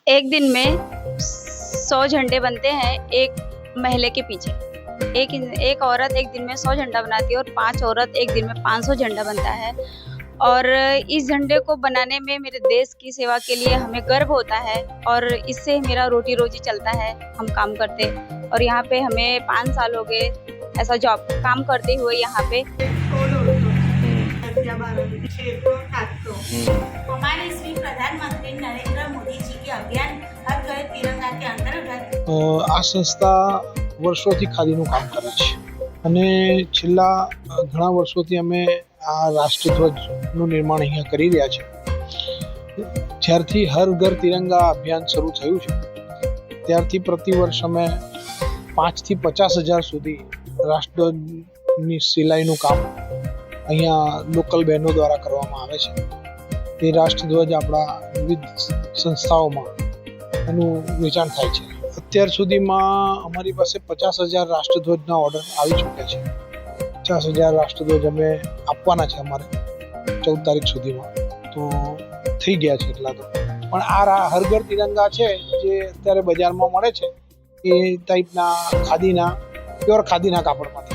एक दिन में 100 झंडे बनते हैं एक महिले के पीछे। एक औरत एक दिन में 100 झंडा बनाती है और 5 औरत एक दिन में 500 झंडा बनता है। और इस झंडे को बनाने में मेरे देश की सेवा के लिए हमें गर्व होता है और इससे मेरा रोटी रोजी चलता है। हम काम करते और यहाँ पे हमें 5 साल हो गए ऐसा जॉब काम करते हुए यहाँ पे। हमारे श्री प्रधानमंत्री नरेंद्र मोदी जी के अभियान हर घर तिरंगा के अंतर्गत આ સંસ્થા વર્ષોથી ખાદીનું કામ કરે છે અને છેલ્લા ઘણા વર્ષોથી અમે આ રાષ્ટ્રધ્વજનું નિર્માણ અહીંયા કરી રહ્યા છે। જ્યારથી હર ઘર તિરંગા અભિયાન શરૂ થયું છે ત્યારથી પ્રતિવર્ષ અમે 5 થી 50,000 સુધી રાષ્ટ્રધ્વજની સિલાઈનું કામ અહીંયા લોકલ બહેનો દ્વારા કરવામાં આવે છે। તે રાષ્ટ્રધ્વજ આપણા વિવિધ સંસ્થાઓમાં એનું વેચાણ થાય છે। અત્યાર સુધીમાં અમારી પાસે 50,000 રાષ્ટ્રધ્વજના ઓર્ડર આવી ચૂક્યા છે। 50,000 રાષ્ટ્રધ્વજ અમે આપવાના છે અમારે 14 તારીખ સુધીમાં, તો થઈ ગયા છે એટલા તો। પણ આ હર ઘર તિરંગા છે જે અત્યારે બજારમાં મળે છે એ ટાઈપના ખાદીના પ્યોર ખાદીના કાપડમાંથી